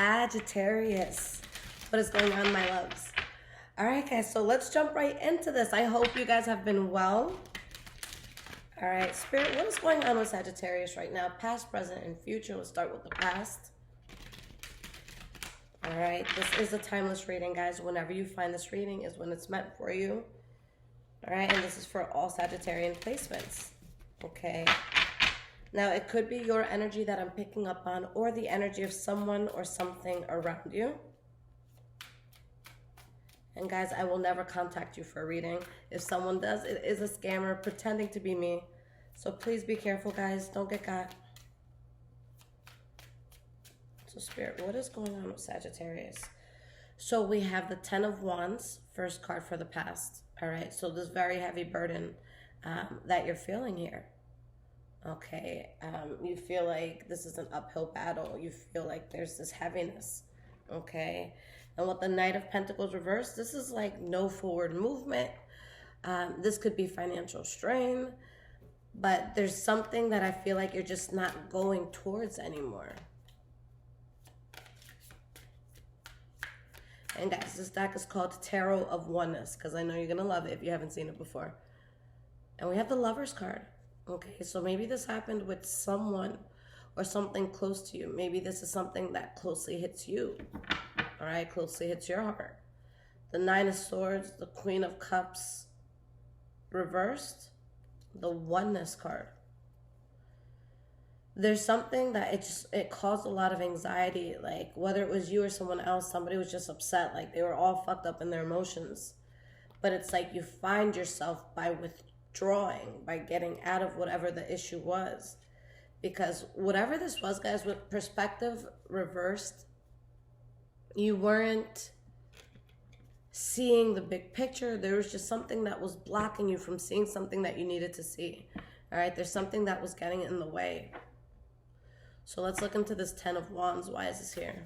Sagittarius. What is going on, my loves? All right, guys, so let's jump right into this. I hope you guys have been well. All right, Spirit, what is going on with Sagittarius right now? Past, present, and future. Let's start with the past. All right, this is a timeless reading, guys. Whenever you find this reading is when it's meant for you. All right, and this is for all Sagittarian placements. Okay. Now, it could be your energy that I'm picking up on, or the energy of someone or something around you. And guys, I will never contact you for a reading. If someone does, it is a scammer pretending to be me. So please be careful, guys. Don't get got. So Spirit, what is going on with Sagittarius? So we have the Ten of Wands, first card for the past. All right, so this very heavy burden that you're feeling here. Okay, you feel like this is an uphill battle. You feel like there's this heaviness. Okay, and with the Knight of Pentacles reversed, this is like no forward movement. This could be financial strain, but there's something that I feel like you're just not going towards anymore. And guys, this deck is called Tarot of Oneness, because I know you're going to love it if you haven't seen it before. And we have the Lovers card. Okay, so maybe this happened with someone or something close to you. Maybe this is something that closely hits you. All right, closely hits your heart. The Nine of Swords, the Queen of Cups reversed, the Oneness card. There's something that it caused a lot of anxiety, like whether it was you or someone else, somebody was just upset, like they were all fucked up in their emotions. But it's like you find yourself by withdrawing, by getting out of whatever the issue was. Because whatever this was, guys, with perspective reversed, you weren't seeing the big picture. There was just something that was blocking you from seeing something that you needed to see. All right, there's something that was getting in the way. So let's look into this Ten of Wands. Why is this here?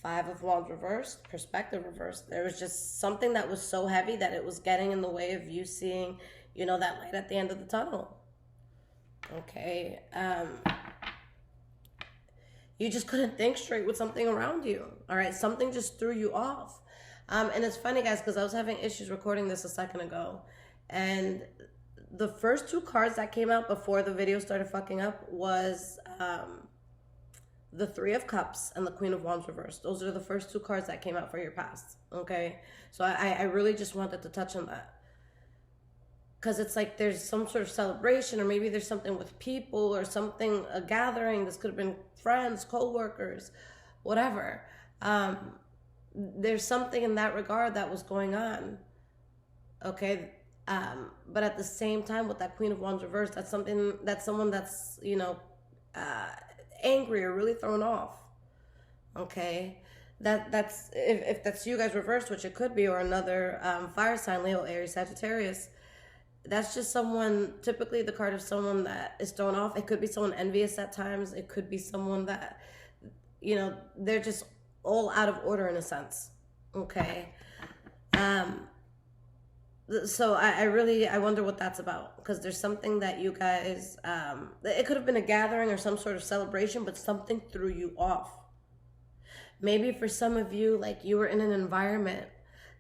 Five of Wands reversed, perspective reversed. There was just something that was so heavy that it was getting in the way of you seeing, you know, that light at the end of the tunnel. Okay. You just couldn't think straight with something around you. All right. Something just threw you off. And it's funny, guys, because I was having issues recording this a second ago. And the first two cards that came out before the video started fucking up was the Three of Cups and the Queen of Wands reversed. Those are the first two cards that came out for your past. Okay. So I really just wanted to touch on that. Because it's like there's some sort of celebration, or maybe there's something with people or something, a gathering. This could have been friends, co-workers, whatever. There's something in that regard that was going on. Okay. But at the same time, with that Queen of Wands reversed, that's someone that's, you know, angry or really thrown off. Okay. That's, if that's you guys reversed, which it could be, or another fire sign, Leo, Aries, Sagittarius, that's just someone, typically the card of someone that is thrown off. It could be someone envious at times. It could be someone that, you know, they're just all out of order in a sense. Okay. So I wonder what that's about, because there's something that you guys, it could have been a gathering or some sort of celebration, but something threw you off. Maybe for some of you, like you were in an environment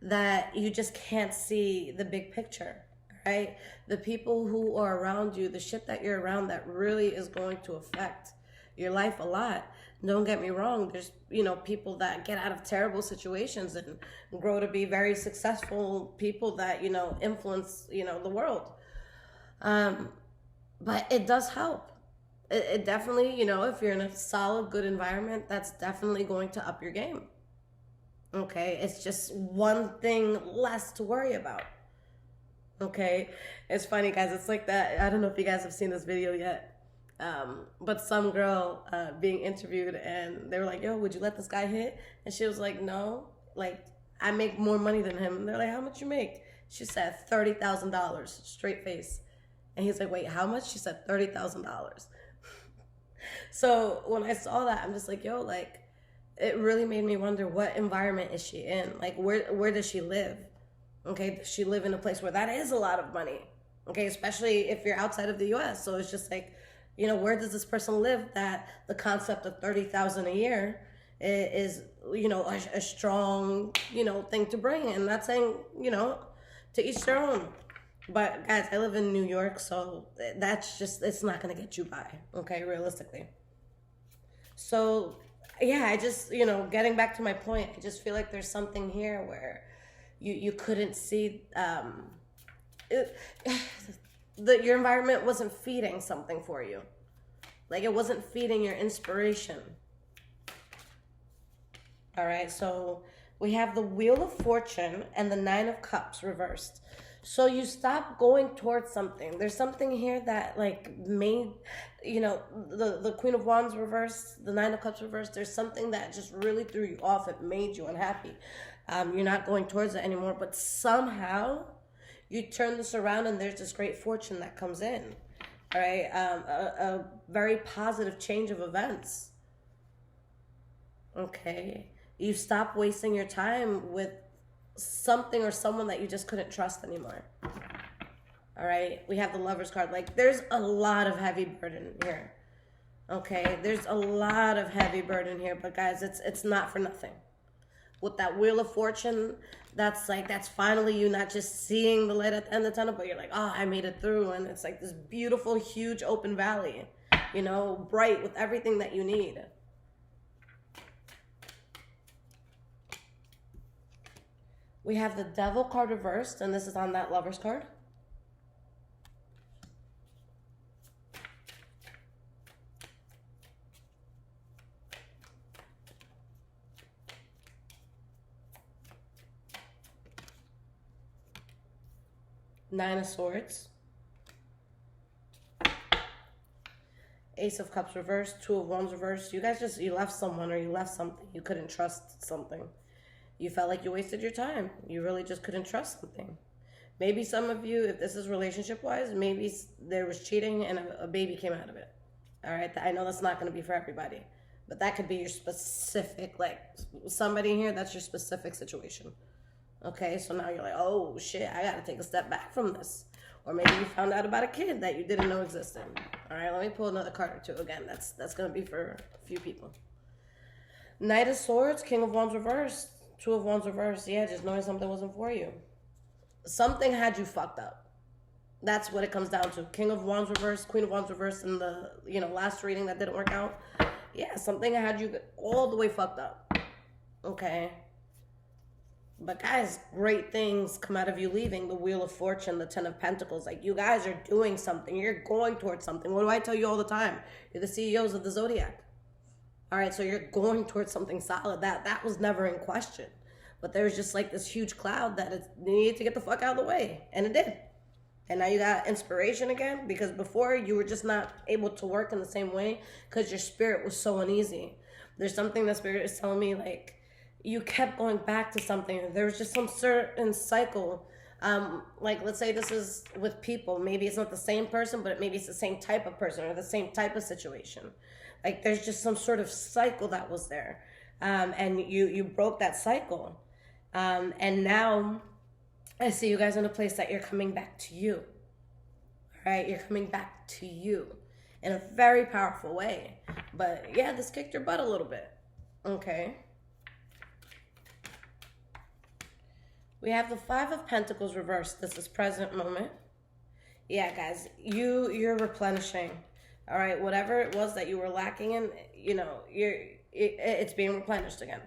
that you just can't see the big picture. Right? The people who are around you, the shit that you're around that really is going to affect your life a lot. Don't get me wrong. There's, you know, people that get out of terrible situations and grow to be very successful people that, you know, influence, you know, the world. But it does help. It definitely, you know, if you're in a solid, good environment, that's definitely going to up your game. Okay. It's just one thing less to worry about. Okay, it's funny, guys. It's like that. I don't know if you guys have seen this video yet, but some girl being interviewed, and they were like, "Yo, would you let this guy hit?" And she was like, "No, like I make more money than him." And they're like, "How much you make?" She said $30,000, straight face. And he's like, "Wait, how much?" She said $30,000. So when I saw that, I'm just like, "Yo, like." It really made me wonder, what environment is she in? Like, where does she live? Okay, does she live in a place where that is a lot of money? Okay, especially if you're outside of the U.S. So it's just like, You know, where does this person live that the concept of 30,000 a year is, you know, a strong, you know, thing to bring? And not saying, you know, to each their own. But guys, I live in New York, so that's just, it's not going to get you by, okay, realistically. So, yeah, I just, you know, getting back to my point, I just feel like there's something here where you couldn't see, it, your environment wasn't feeding something for you. Like, it wasn't feeding your inspiration. All right, so we have the Wheel of Fortune and the Nine of Cups reversed. So you stop going towards something. There's something here that like made, you know, the Queen of Wands reversed, the Nine of Cups reversed. There's something that just really threw you off. It made you unhappy. You're not going towards it anymore. But somehow you turn this around and there's this great fortune that comes in. All right, a very positive change of events. Okay, you stop wasting your time with something or someone that you just couldn't trust anymore. All right, we have the Lover's card. Like, there's a lot of heavy burden here. Okay, there's a lot of heavy burden here, but guys, it's not for nothing. With that Wheel of Fortune, that's finally you not just seeing the light at the end of the tunnel, but you're like, oh, I made it through. And it's like this beautiful, huge open valley, you know, bright with everything that you need. We have the Devil card reversed, and this is on that Lover's card. Nine of Swords. Ace of Cups reversed. Two of Wands reversed. You guys just, you left someone or you left something. You couldn't trust something. You felt like you wasted your time. You really just couldn't trust something. Maybe some of you, if this is relationship-wise, maybe there was cheating and a baby came out of it. All right? I know that's not going to be for everybody. But that could be your specific, like, somebody here, that's your specific situation. Okay? So now you're like, oh, shit, I got to take a step back from this. Or maybe you found out about a kid that you didn't know existed. All right? Let me pull another card or two. Again, that's going to be for a few people. Knight of Swords, King of Wands reversed. Two of Wands reversed. Yeah, just knowing something wasn't for you. Something had you fucked up. That's what it comes down to. King of Wands reversed, Queen of Wands reversed in the, you know, last reading that didn't work out. Yeah, something had you all the way fucked up. Okay. But guys, great things come out of you leaving. The Wheel of Fortune, the Ten of Pentacles. Like, you guys are doing something. You're going towards something. What do I tell you all the time? You're the CEOs of the Zodiac. All right, so you're going towards something solid. That was never in question. But there's just like this huge cloud that it needed to get the fuck out of the way. And it did. And now you got inspiration again, because before you were just not able to work in the same way because your spirit was so uneasy. There's something that spirit is telling me, like, you kept going back to something. There was just some certain cycle. Like, let's say this is with people. Maybe it's not the same person, but maybe it's the same type of person or the same type of situation. Like, there's just some sort of cycle that was there. And you broke that cycle. And now I see you guys in a place that you're coming back to you. All right? You're coming back to you in a very powerful way. But, yeah, this kicked your butt a little bit. Okay? We have the Five of Pentacles reversed. This is present moment. Yeah, guys, you're replenishing. All right, whatever it was that you were lacking in, you know, it's being replenished again.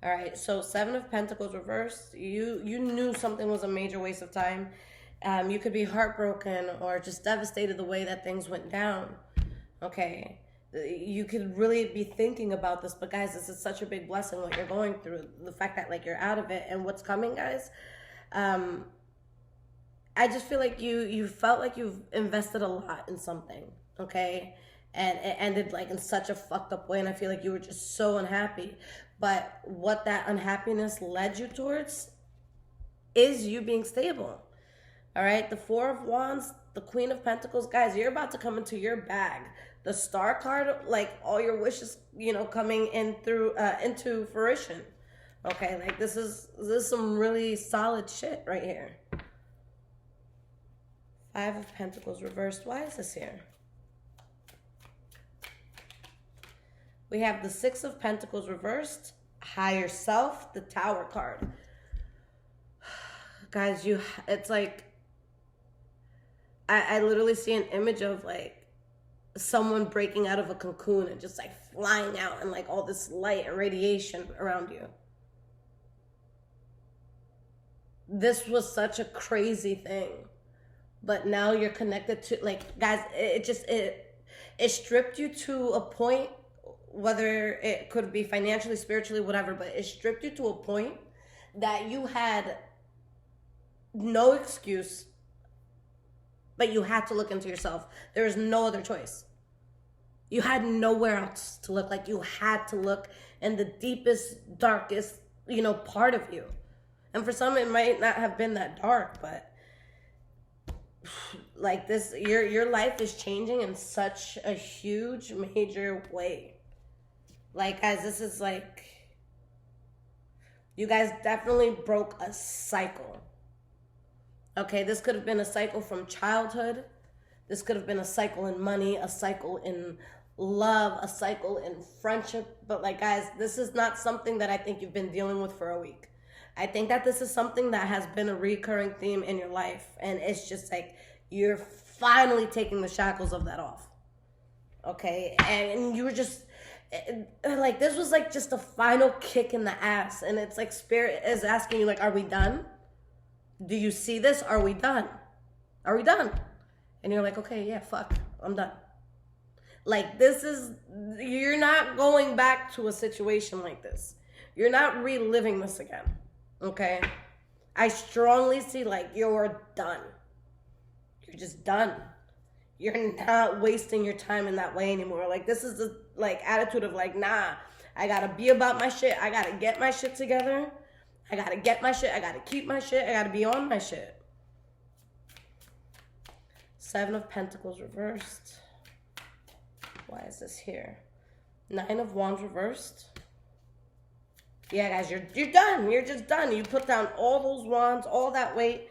All right, so Seven of Pentacles reversed. You knew something was a major waste of time. You could be heartbroken or just devastated the way that things went down. Okay, you could really be thinking about this, but guys, this is such a big blessing what you're going through. The fact that, like, you're out of it and what's coming, guys. I just feel like you felt like you've invested a lot in something. Okay, and it ended like in such a fucked up way, and I feel like you were just so unhappy. But what that unhappiness led you towards is you being stable. All right, the Four of Wands, the Queen of Pentacles, guys, you're about to come into your bag. The Star card, like, all your wishes, you know, coming in through into fruition. Okay, like this is some really solid shit right here. Five of Pentacles reversed. Why is this here? We have the Six of Pentacles reversed, higher self, the Tower card. Guys, it's like, I literally see an image of like someone breaking out of a cocoon and just like flying out and like all this light and radiation around you. This was such a crazy thing, but now you're connected to, like, guys, it stripped you to a point, whether it could be financially, spiritually, whatever, but it stripped you to a point that you had no excuse, but you had to look into yourself. There was no other choice. You had nowhere else to look. Like, you had to look in the deepest, darkest, part of you. And for some, it might not have been that dark, but like this, your life is changing in such a huge, major way. Like, guys, this is like, you guys definitely broke a cycle. Okay, this could have been a cycle from childhood. This could have been a cycle in money, a cycle in love, a cycle in friendship. But like, guys, this is not something that I think you've been dealing with for a week. I think that this is something that has been a recurring theme in your life. And it's just like, you're finally taking the shackles of that off. Okay, and you were just, like, this was like just a final kick in the ass. And it's like Spirit is asking you, like, are we done? Do you see this? Are we done? Are we done? And you're like, okay, yeah, fuck, I'm done. Like, you're not going back to a situation like this. You're not reliving this again, okay? I strongly see, like, you're done. You're just done. You're not wasting your time in that way anymore. Like, this is the, like, attitude of, like, nah, I gotta be about my shit. I gotta get my shit together. I gotta get my shit. I gotta keep my shit. I gotta be on my shit. Seven of Pentacles reversed. Why is this here? Nine of Wands reversed. Yeah, guys, you're done. You're just done. You put down all those wands, all that weight.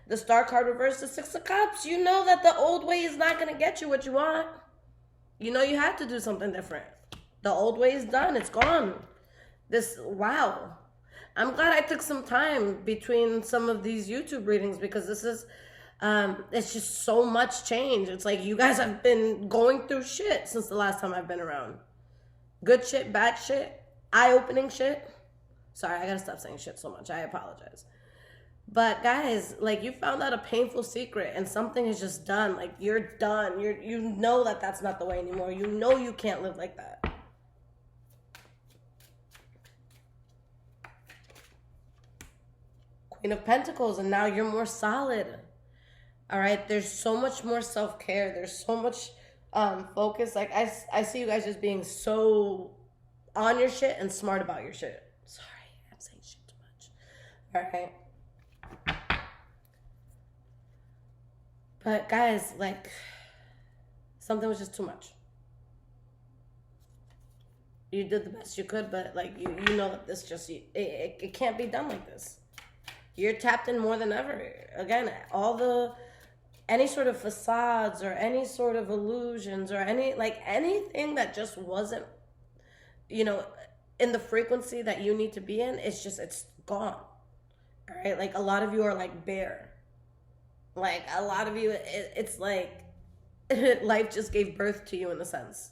The Star card reversed, the Six of Cups. You know that the old way is not going to get you what you want. You know you have to do something different. The old way is done. It's gone. Wow. I'm glad I took some time between some of these YouTube readings, because this is, it's just so much change. It's like you guys have been going through shit since the last time I've been around. Good shit, bad shit, eye-opening shit. Sorry, I gotta stop saying shit so much. I apologize. But guys, like, you found out a painful secret and something is just done. Like, you're done. You know that that's not the way anymore. You know you can't live like that. Queen of Pentacles, and now you're more solid. All right, there's so much more self-care. There's so much focus. Like, I see you guys just being so on your shit and smart about your shit. Sorry, I'm saying shit too much. All right. But guys, like, something was just too much. You did the best you could, but like, you know that this just, it can't be done like this. You're tapped in more than ever. Again, any sort of facades or any sort of illusions or anything that just wasn't, in the frequency that you need to be in, it's gone. All right? Like, a lot of you are like bare. Like, a lot of you, it's like life just gave birth to you in a sense.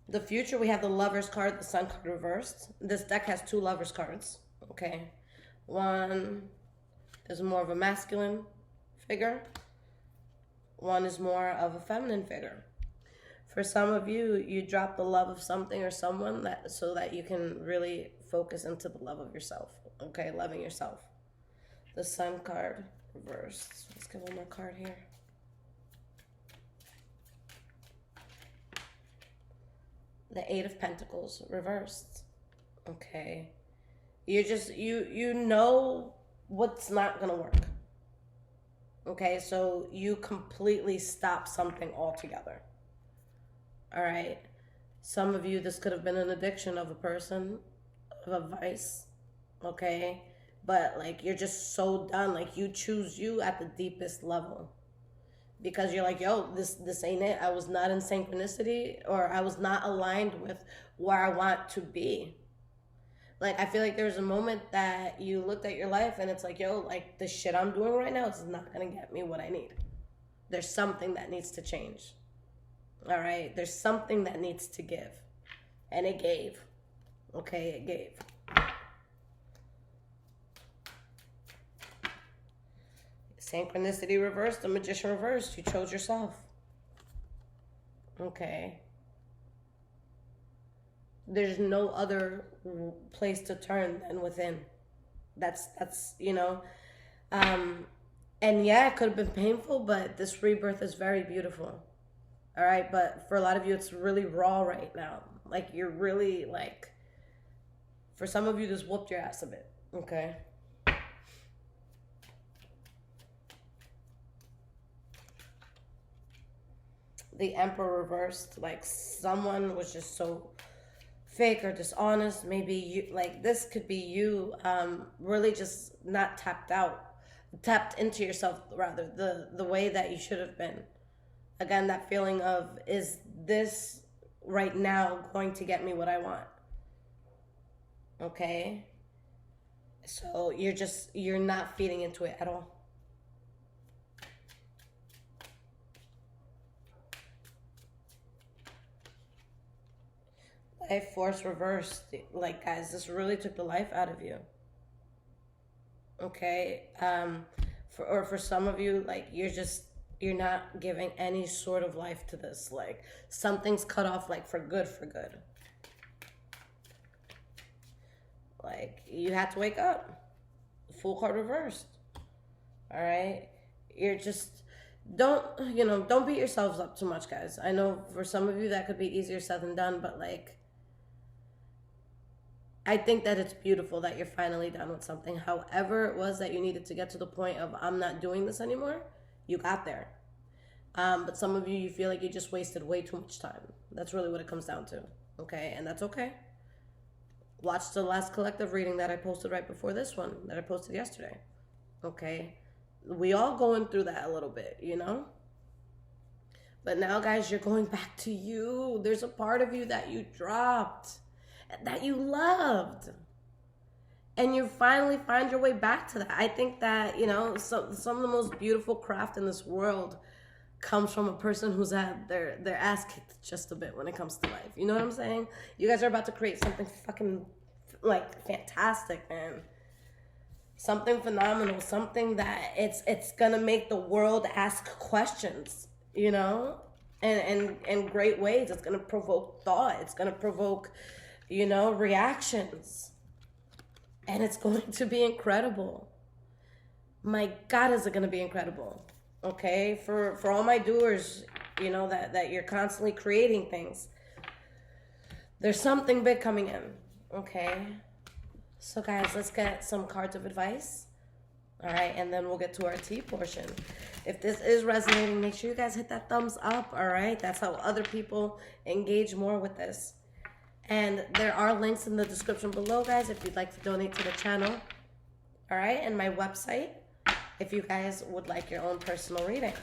The future, we have the Lovers card, the Sun card reversed. This deck has two Lovers cards, okay? One is more of a masculine figure. One is more of a feminine figure. For some of you, you drop the love of something or someone so that you can really focus into the love of yourself, okay? Loving yourself. The Sun card reversed. Let's get one more card here. The Eight of Pentacles reversed. Okay. You know what's not gonna work. Okay, so you completely stop something altogether. All right. Some of you, this could have been an addiction of a person, of a vice. Okay. but like you're just so done. Like you choose you at the deepest level because you're like, yo, this ain't it. I was not in synchronicity, or I was not aligned with where I want to be. Like I feel like there's a moment that you looked at your life and it's like, yo, like the shit I'm doing right now is not gonna get me what I need. There's something that needs to change. All right, there's something that needs to give, and it gave. Okay, it gave. Synchronicity reversed, the magician reversed. You chose yourself. Okay. There's no other place to turn than within. That's and yeah, it could have been painful, but this rebirth is very beautiful. All right, but for a lot of you, it's really raw right now. Like you're really like, for some of you, this whooped your ass a bit. Okay. The Emperor reversed. Like someone was just so fake or dishonest. Maybe you, like this could be you, really just not tapped into yourself, rather the way that you should have been. Again, that feeling of, is this right now going to get me what I want? Okay, so you're not feeding into it at all. Life force reversed. Like guys, this really took the life out of you. Okay, for some of you, like you're not giving any sort of life to this. Like something's cut off, like for good. Like you had to wake up. Full card reversed. All right, you're just don't beat yourselves up too much, guys. I know for some of you that could be easier said than done, but like I think that it's beautiful that you're finally done with something. However it was that you needed to get to the point of, I'm not doing this anymore, you got there. But some of you feel like you just wasted way too much time. That's really what it comes down to. Okay, and that's okay. Watch the last collective reading that I posted right before this one, that I posted yesterday. Okay, we all going through that a little bit, But now, guys, you're going back to you. There's a part of you that you dropped, that you loved, and you finally find your way back to that. I think that some of the most beautiful craft in this world comes from a person who's had their ass kicked just a bit when it comes to life. You know what I'm saying? You guys are about to create something fucking like fantastic, man. Something phenomenal, something that it's gonna make the world ask questions, and great ways. It's gonna provoke thought. It's gonna provoke reactions, and it's going to be incredible. My God, is it going to be incredible? Okay, for all my doers, that you're constantly creating things. There's something big coming in. Okay, so guys, let's get some cards of advice. All right, and then we'll get to our tea portion. If this is resonating, make sure you guys hit that thumbs up. All right, that's how other people engage more with this. And there are links in the description below, guys, if you'd like to donate to the channel. All right, and my website, if you guys would like your own personal reading.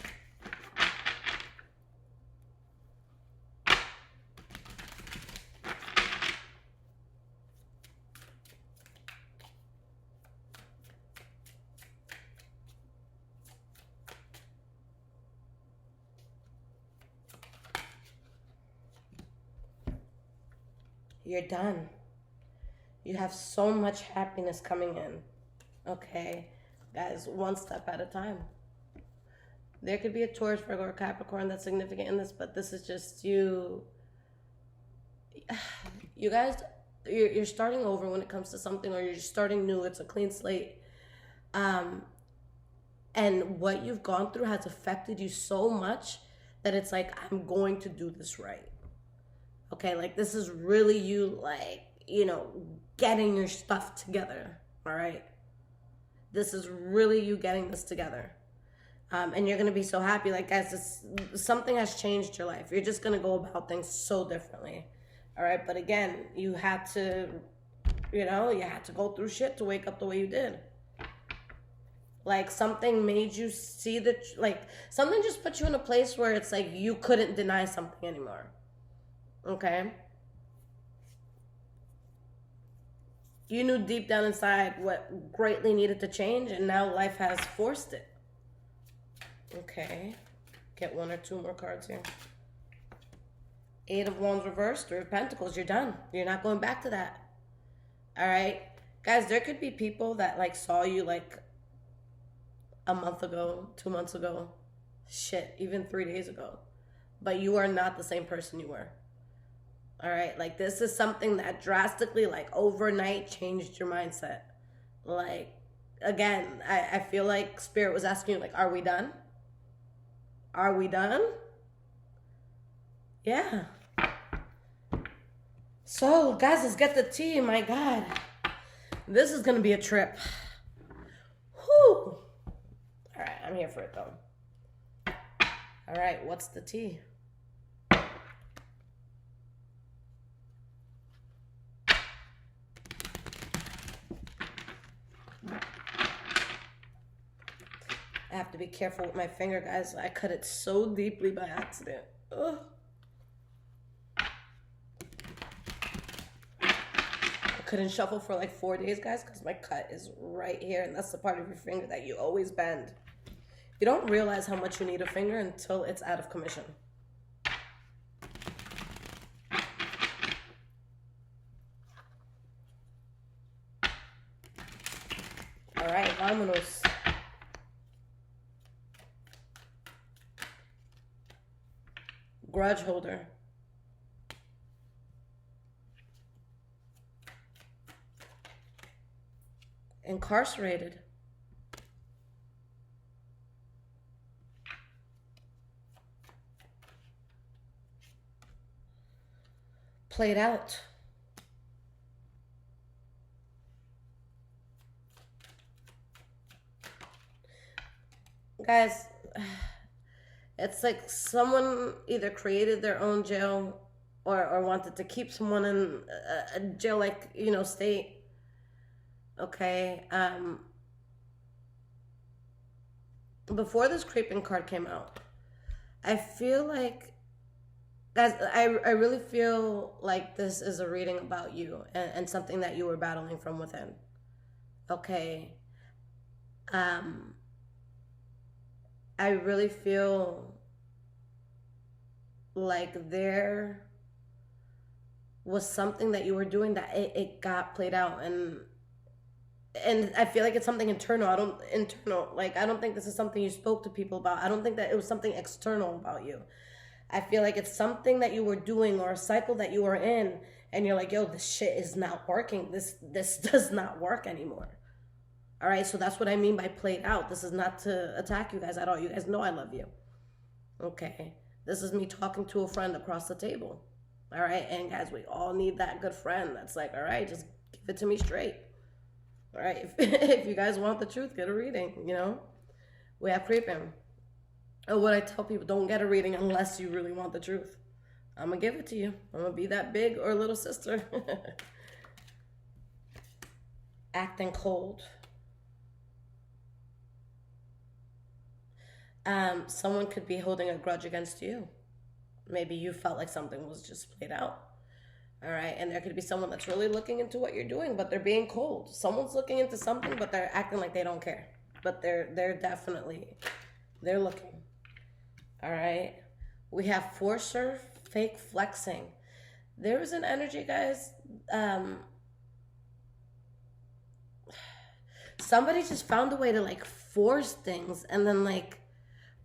You're done. You have so much happiness coming in. Okay, guys, one step at a time. There could be a Taurus, Virgo, or Capricorn that's significant in this, but this is just you. You guys, you're starting over when it comes to something, or you're just starting new. It's a clean slate. And what you've gone through has affected you so much that it's like, I'm going to do this right. Okay, like this is really you, like, getting your stuff together, all right? This is really you getting this together. And you're going to be so happy. Like, guys, something has changed your life. You're just going to go about things so differently, all right? But again, you had to go through shit to wake up the way you did. Like something made you see the, like something just put you in a place where it's like you couldn't deny something anymore. Okay? You knew deep down inside what greatly needed to change, and now life has forced it. Okay. Get one or two more cards here. Eight of Wands reversed, Three of Pentacles. You're done. You're not going back to that. All right? Guys, there could be people that like saw you like a month ago, 2 months ago, shit, even 3 days ago. But you are not the same person you were. All right? Like this is something that drastically, like overnight, changed your mindset. Like, again, I feel like Spirit was asking you, like, are we done? Are we done? Yeah. So, guys, let's get the tea. My God. This is going to be a trip. Whew. All right, I'm here for it, though. All right, what's the tea? I have to be careful with my finger, guys. I cut it so deeply by accident. Ugh. I couldn't shuffle for like 4 days, guys, because my cut is right here, and that's the part of your finger that you always bend. You don't realize how much you need a finger until it's out of commission. All right, vámonos. Grudge holder. Incarcerated. Played out. Guys, it's like someone either created their own jail or wanted to keep someone in a jail, like, you know, state. Okay. Before this creeping card came out, I feel like, guys, I really feel like this is a reading about you and something that you were battling from within. Okay. I really feel like there was something that you were doing that it got played out, and I feel like it's something internal. I don't think this is something you spoke to people about. I don't think that it was something external about you. I feel like it's something that you were doing or a cycle that you were in, and you're like, yo, this shit is not working. This does not work anymore. All right, so that's what I mean by played out. This is not to attack you guys at all. You guys know I love you. Okay, this is me talking to a friend across the table. All right, and guys, we all need that good friend that's like, all right, just give it to me straight. All right, if you guys want the truth, get a reading, you know? We have creeping. Oh, what I tell people, don't get a reading unless you really want the truth. I'm going to give it to you. I'm going to be that big or little sister. Acting cold. Someone could be holding a grudge against you. Maybe you felt like something was just played out. All right, and there could be someone that's really looking into what you're doing, but they're being cold. Someone's looking into something, but they're acting like they don't care. But they're definitely, they're looking. All right, we have forcer, fake flexing. There is an energy, guys. Somebody just found a way to like force things and then like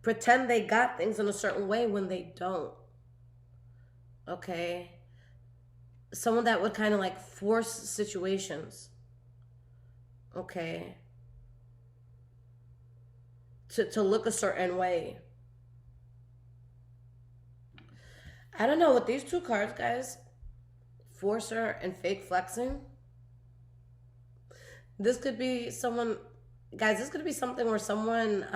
pretend they got things in a certain way when they don't. Okay. Someone that would kind of like force situations. Okay. To look a certain way. I don't know, with these two cards, guys, forcer and fake flexing, this could be someone, guys, this could be something where someone,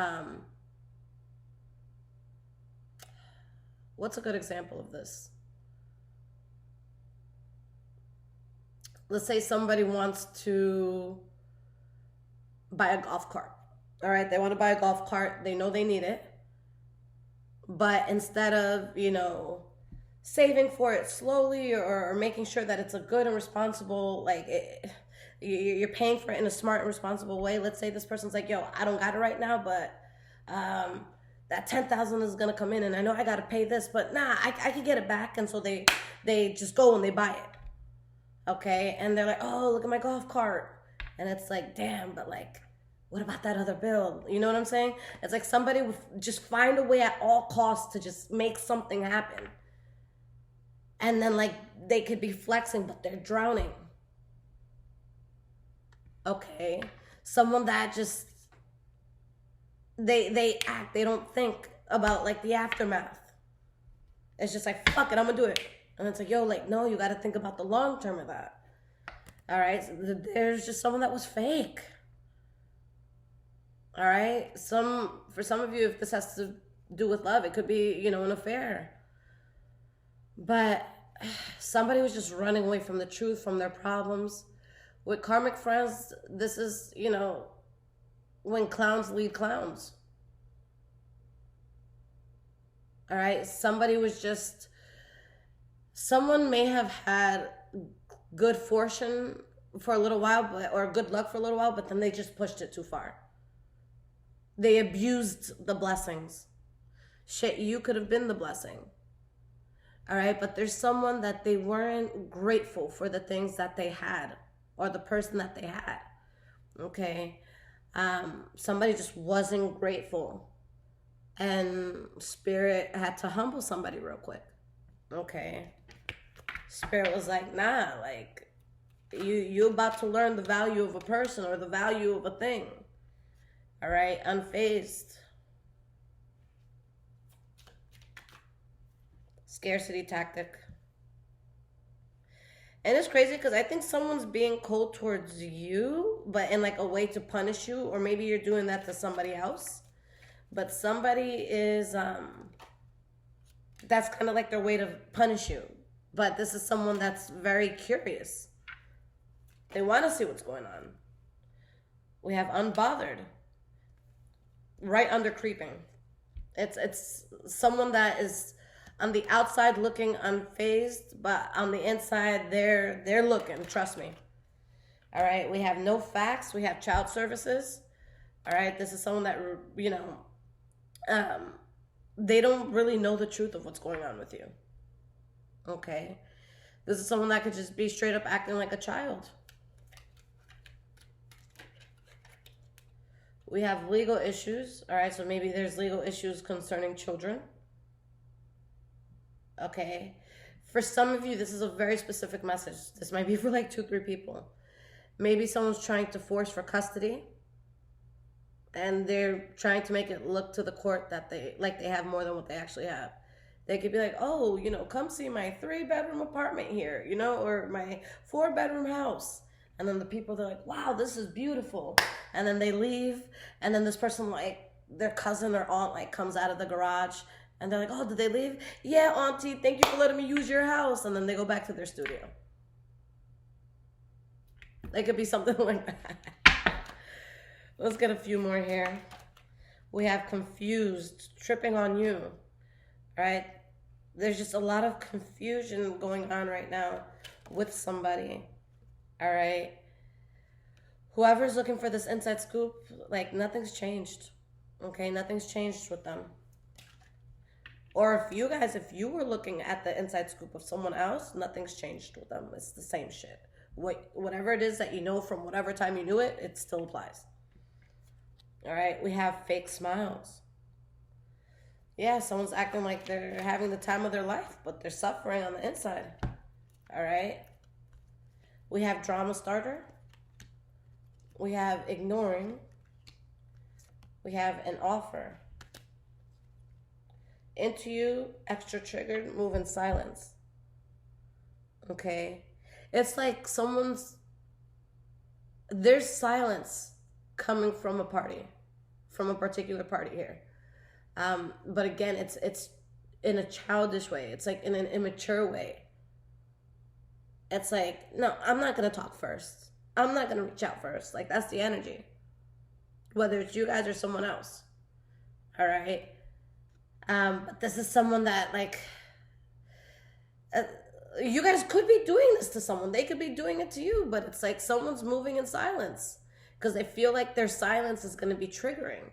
what's a good example of this? Let's say somebody wants to buy a golf cart, All right, they want to buy a golf cart. They know they need it. But instead of, saving for it slowly or making sure that it's a good and responsible, you're paying for it in a smart and responsible way. Let's say this person's like, yo, I don't got it right now, but that 10,000 is gonna come in, and I know I gotta pay this, but nah, I can get it back. And so they just go and they buy it, okay? And they're like, oh, look at my golf cart, and it's like, damn, but like, what about that other bill? You know what I'm saying? It's like somebody would just find a way at all costs to just make something happen, and then like they could be flexing, but they're drowning. Okay, someone that just they act, they don't think about like the aftermath. It's just like, fuck it, I'm gonna do it. And it's like, yo, like, no, you gotta think about the long term of that. All right, so there's just someone that was fake. All right, for some of you, if this has to do with love, it could be, an affair. But somebody was just running away from the truth, from their problems. With karmic friends, this is, when clowns lead clowns. All right, someone may have had good fortune for a little while, or good luck for a little while, but then they just pushed it too far. They abused the blessings. Shit, you could have been the blessing. All right, but there's someone that they weren't grateful for the things that they had, or the person that they had. Okay, somebody just wasn't grateful, and Spirit had to humble somebody real quick. Okay, Spirit was like, nah, like you about to learn the value of a person or the value of a thing. All right, unfazed. Scarcity tactic. And it's crazy because I think someone's being cold towards you, but in like a way to punish you, or maybe you're doing that to somebody else. But somebody is, that's kind of like their way to punish you. But this is someone that's very curious. They want to see what's going on. We have unbothered. Right under creeping. It's someone that is on the outside looking unfazed, but on the inside they're looking, trust me. All right, we have no facts. We have child services. All right, this is someone that, they don't really know the truth of what's going on with you. Okay, this is someone that could just be straight up acting like a child. We have legal issues. All right, so maybe there's legal issues concerning children. Okay. For some of you, this is a very specific message. This might be for like 2-3 people. Maybe someone's trying to force for custody, and they're trying to make it look to the court that they have more than what they actually have. They could be like, oh, come see my 3-bedroom apartment here, or my 4-bedroom house. And then the people, they're like, wow, this is beautiful. And then they leave. And then this person, like, their cousin or aunt, like, comes out of the garage. And they're like, oh, did they leave? Yeah, auntie, thank you for letting me use your house. And then they go back to their studio. It could be something like that. Let's get a few more here. We have confused, tripping on you. Right? There's just a lot of confusion going on right now with somebody. All right. Whoever's looking for this inside scoop, like, nothing's changed. Okay, nothing's changed with them. Or if you were looking at the inside scoop of someone else, nothing's changed with them. It's the same shit. Whatever it is that you know from whatever time you knew it, it still applies. All right, we have fake smiles. Yeah, someone's acting like they're having the time of their life, but they're suffering on the inside. All right. We have drama starter. We have ignoring. We have an offer. Into you, extra triggered, move in silence. Okay? It's like there's silence coming from a party, from a particular party here. But again, it's in a childish way. It's like in an immature way. It's like, no, I'm not going to talk first. I'm not going to reach out first. Like, that's the energy. whether it's you guys or someone else. All right. But this is someone that, like, you guys could be doing this to someone. They could be doing it to you, but it's like someone's moving in silence because they feel like their silence is going to be triggering.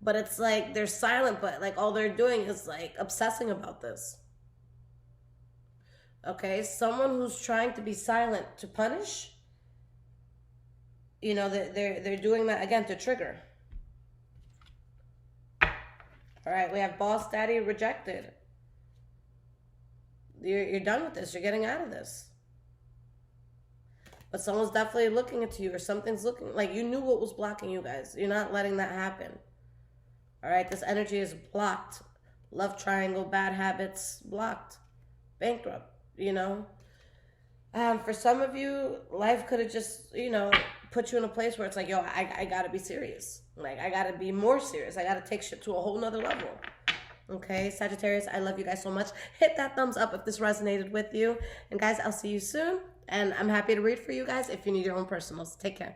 But it's like they're silent, but like all they're doing is like obsessing about this. Okay, someone who's trying to be silent to punish, you know, they're doing that again to trigger. All right, we have boss daddy rejected. You're done with this. You're getting out of this. But someone's definitely looking at you, or something's looking, like you knew what was blocking you guys. You're not letting that happen. All right, this energy is blocked. Love triangle, bad habits, blocked. Bankrupt, you know. For some of you, life could have just, you know, put you in a place where it's like, yo, I gotta be serious. Like, I gotta be more serious. I gotta take shit to a whole nother level. Okay, Sagittarius, I love you guys so much. Hit that thumbs up if this resonated with you. And guys, I'll see you soon. And I'm happy to read for you guys if you need your own personals. Take care.